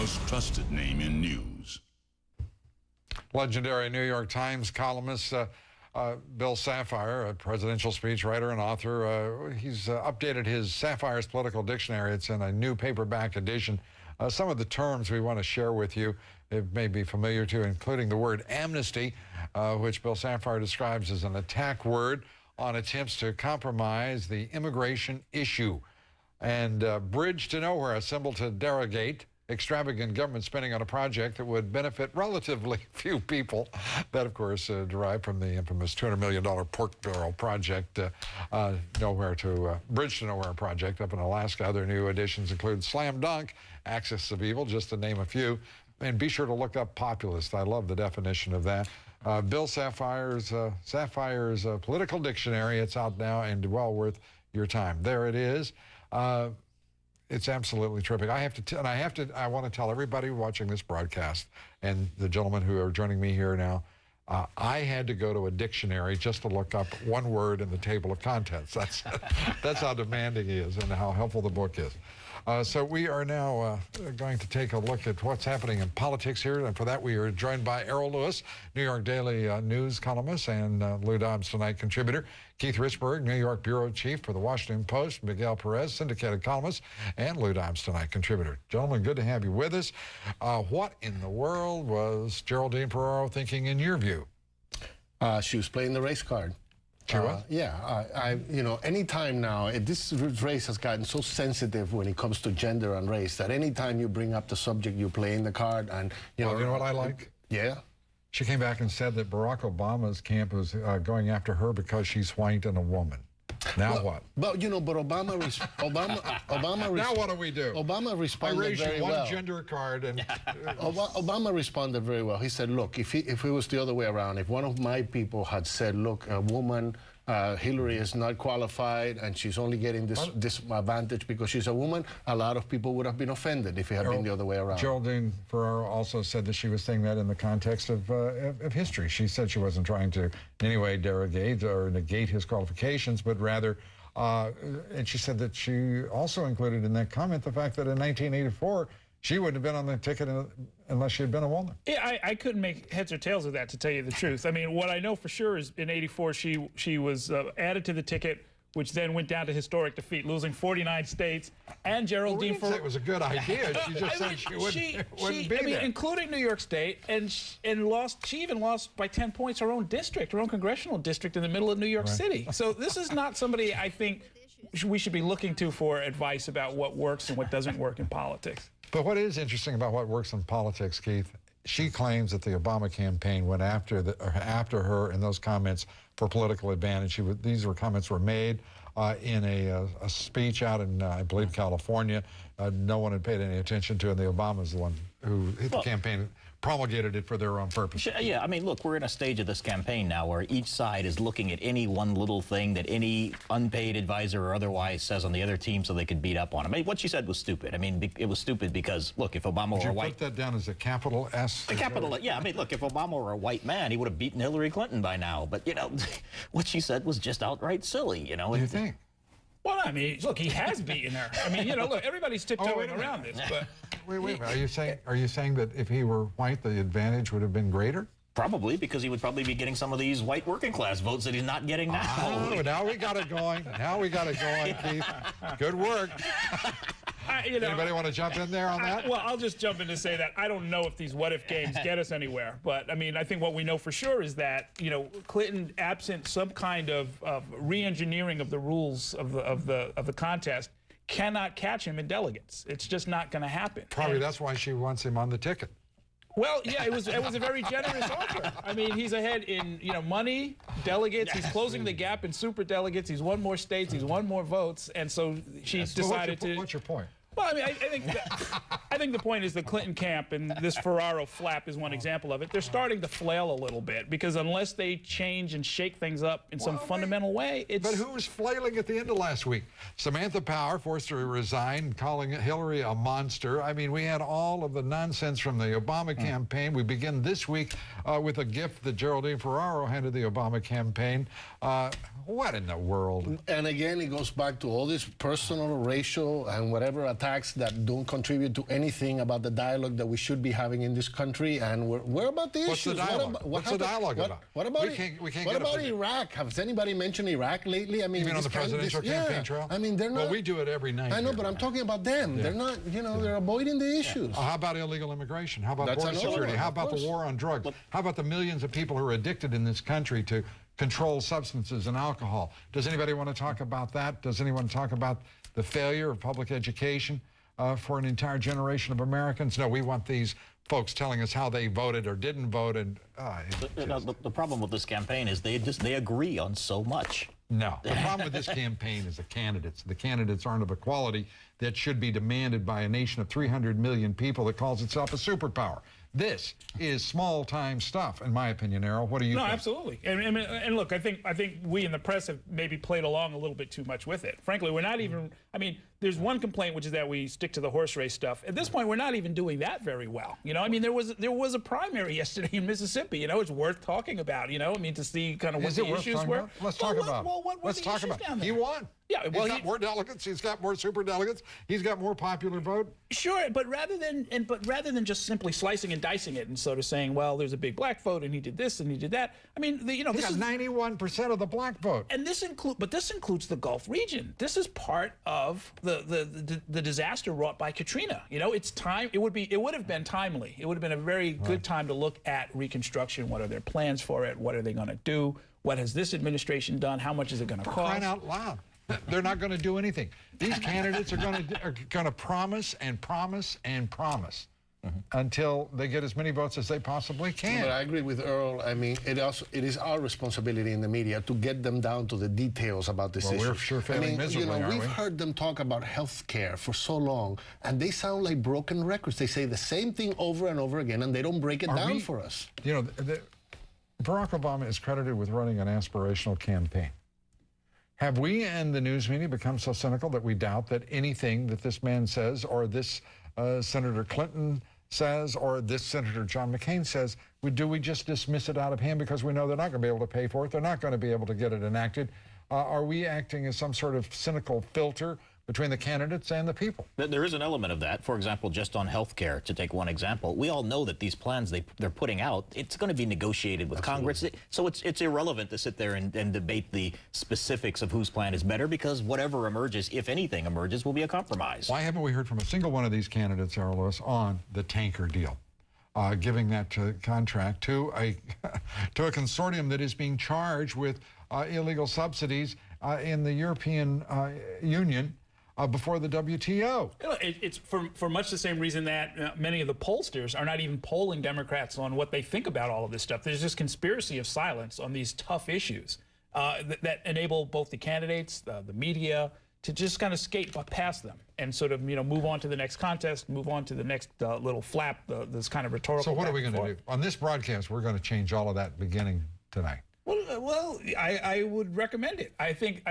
most trusted name in news. Legendary New York Times columnist Bill Safire, a presidential speechwriter and author, he's updated his Safire's Political Dictionary. It's in a new paperback edition. Some of the terms we want to share with you, it may be familiar to, including the word amnesty, which Bill Safire describes as an attack word on attempts to compromise the immigration issue. And bridge to nowhere, a symbol to derogate extravagant government spending on a project that would benefit relatively few people. That, of course, derived from the infamous $200 million pork barrel project, Bridge to Nowhere project up in Alaska. Other new additions include slam dunk, axis of evil, just to name a few. And be sure to look up populist. I love the definition of that. Bill Safire's Political Dictionary. It's out now and well worth your time. There it is. It's absolutely terrific. I want to tell everybody watching this broadcast and the gentlemen who are joining me here now, I had to go to a dictionary just to look up one word in the table of contents. That's how demanding he is and how helpful the book is. So we are now going to take a look at what's happening in politics here. And for that, we are joined by Errol Lewis, New York Daily News columnist, and Lou Dobbs Tonight contributor. Keith Richburg, New York Bureau Chief for the Washington Post. Miguel Perez, syndicated columnist, and Lou Dobbs Tonight contributor. Gentlemen, good to have you with us. What in the world was Geraldine Ferraro thinking in your view? She was playing the race card. Anytime now, this race has gotten so sensitive when it comes to gender and race that anytime you bring up the subject, you're playing the card. And you know what I like? Yeah. She came back and said that Barack Obama's camp was going after her because she's white and a woman. Now what? But Obama now what do we do? Obama responded I raised very one well. gender card, and Obama responded very well. He said, "Look, if it was the other way around, if one of my people had said, look, a woman, Hillary is not qualified and she's only getting this advantage because she's a woman, a lot of people would have been offended if it had been the other way around." Geraldine Ferraro also said that she was saying that in the context of history. She said she wasn't trying to in any way derogate or negate his qualifications, but rather, and she said that she also included in that comment the fact that in 1984, she wouldn't have been on the ticket unless she had been a woman. Yeah, I couldn't make heads or tails of that, to tell you the truth. I mean, what I know for sure is in '84, she was added to the ticket, which then went down to historic defeat, losing 49 states. And Geraldine Ferraro. It was a good idea. She just said she wouldn't be there. Including New York State, and lost. She even lost by 10 points her own district, her own congressional district in the middle of New York City. So this is not somebody I think we should be looking to for advice about what works and what doesn't work in politics. But what is interesting about what works in politics, Keith, she claims that the Obama campaign went after her in those comments for political advantage. These comments were made in a speech out in, I believe, California. No one had paid any attention to, and the Obama's the one who hit the campaign, promulgated it for their own purpose. Yeah, I mean, look, we're in a stage of this campaign now where each side is looking at any one little thing that any unpaid advisor or otherwise says on the other team so they could beat up on him. I mean, what she said was stupid. I mean, it was stupid because, look, if Obama were a white... Would you put that down as a capital S? A capital, yeah. I mean, look, if Obama were a white man, he would have beaten Hillary Clinton by now. But, what she said was just outright silly, What do you think? Well, I mean, look, he has beaten her. I mean, look, everybody's tiptoeing around this, but... Wait a minute. Are you saying that if he were white, the advantage would have been greater? Probably, because he would probably be getting some of these white working class votes that he's not getting now. Oh, now we got it going. Keith. Good work. Anybody want to jump in there on that? Well, I'll just jump in to say that I don't know if these what-if games get us anywhere. But, I mean, I think what we know for sure is that, Clinton, absent some kind of re-engineering of the rules of the contest, cannot catch him in delegates. It's just not going to happen. Probably that's why she wants him on the ticket. Well, yeah, it was a very generous offer. I mean, he's ahead in money, delegates. He's closing the gap in super delegates. He's won more states. He's won more votes, and so she's decided to. What's your point? Well, I mean, I think the point is the Clinton camp, and this Ferraro flap is one example of it. They're starting to flail a little bit because unless they change and shake things up in some fundamental way, it's... But who was flailing at the end of last week? Samantha Power forced her to resign, calling Hillary a monster. I mean, we had all of the nonsense from the Obama campaign. We begin this week with a gift that Geraldine Ferraro handed the Obama campaign. What in the world? And again, it goes back to all this personal, racial, and whatever attacks attacks that don't contribute to anything about the dialogue that we should be having in this country, and we're about the What's issues. the dialogue? What's the dialogue about? What about We can't what get about Iraq? Has anybody mentioned Iraq lately? I mean, Even on the presidential campaign yeah. trail? I mean, they're not. Well, we do it every night. I know, here. but I'm talking about them. Yeah. They're not. You know, they're avoiding the issues. How about illegal immigration? How about That's border another security? one, How of about the course. war on drugs? How about the millions of people who are addicted in this country to controlled substances and alcohol? Does anybody want to talk about that? Does anyone talk about the failure of public education for an entire generation of Americans? No, we want these folks telling us how they voted or didn't vote. And The problem with this campaign is they agree on so much. no, the problem with this campaign is the candidates. The candidates aren't of a quality that should be demanded by a nation of 300 million people that calls itself a superpower. This is small-time stuff, in my opinion, Errol. What do you think? No, absolutely. And look, I think we in the press have maybe played along a little bit too much with it. Frankly, we're not even. I mean, there's one complaint, which is that we stick to the horse race stuff. At this point, we're not even doing that very well. You know, I mean, there was a primary yesterday in Mississippi. You know, it's worth talking about. You know, I mean, to see kind of what the issues were. Let's talk about it. Well, what were Let's the talk issues about down it. there? He won. Yeah, well, he's got more delegates. He's got more super delegates. He's got more popular vote. Sure, but rather than just simply slicing and dicing it and sort of saying, well, there's a big black vote and he did this and he did that. I mean, He this got is 91% of the black vote. and this includes the Gulf region. This is part of the disaster wrought by Katrina. You know, it's time. It would have been timely. It would have been a very good time to look at Reconstruction. What are their plans for it? What are they going to do? What has this administration done? How much is it going to cost? Crying out loud. They're not going to do anything. These candidates are going to promise and promise and promise until they get as many votes as they possibly can. But I agree with Earl. I mean, it is our responsibility in the media to get them down to the details about this issue. We're sure failing miserably, aren't we've we? heard them talk about health care for so long, and they sound like broken records. They say the same thing over and over again, and they don't break it down for us. You know, Barack Obama is credited with running an aspirational campaign. Have we and the news media become so cynical that we doubt that anything that this man says, or this Senator Clinton says, or this Senator John McCain says, we just dismiss it out of hand because we know they're not going to be able to pay for it, they're not going to be able to get it enacted? Are we acting as some sort of cynical filter between the candidates and the people? There is an element of that. For example, just on health care, to take one example, we all know that these plans they're putting out, it's going to be negotiated with Congress. So it's irrelevant to sit there and debate the specifics of whose plan is better, because whatever emerges, if anything emerges, will be a compromise. Why haven't we heard from a single one of these candidates, Errol Lewis, on the tanker deal? Giving that contract to a consortium that is being charged with illegal subsidies in the European Union before the WTO. It's for much the same reason that many of the pollsters are not even polling Democrats on what they think about all of this stuff. There's this conspiracy of silence on these tough issues that enable both the candidates, the media, to just kind of skate past them and sort of, move on to the next contest, move on to the next little flap, this kind of rhetorical. So what are we going to do? On this broadcast, we're going to change all of that beginning tonight. Well, I would recommend it. I think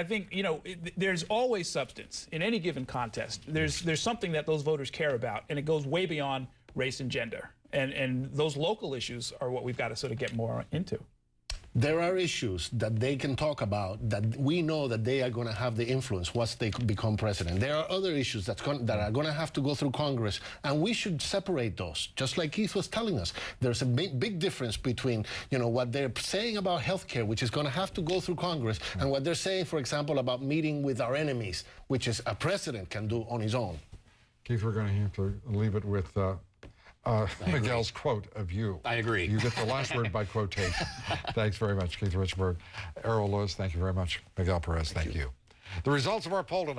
there's always substance in any given contest. There's something that those voters care about, and it goes way beyond race and gender. And those local issues are what we've got to sort of get more into. There are issues that they can talk about that we know that they are going to have the influence once they become president. There are other issues that are going to have to go through Congress, and we should separate those. Just like Keith was telling us, there's a big difference between what they're saying about health care, which is going to have to go through Congress, and what they're saying, for example, about meeting with our enemies, which is a president can do on his own. Keith, we're going to have to leave it with Miguel's quote of you. I agree. You get the last word by quotation. Thanks very much, Keith Richburg. Errol Lewis, thank you very much. Miguel Perez, thank you. The results of our poll tonight.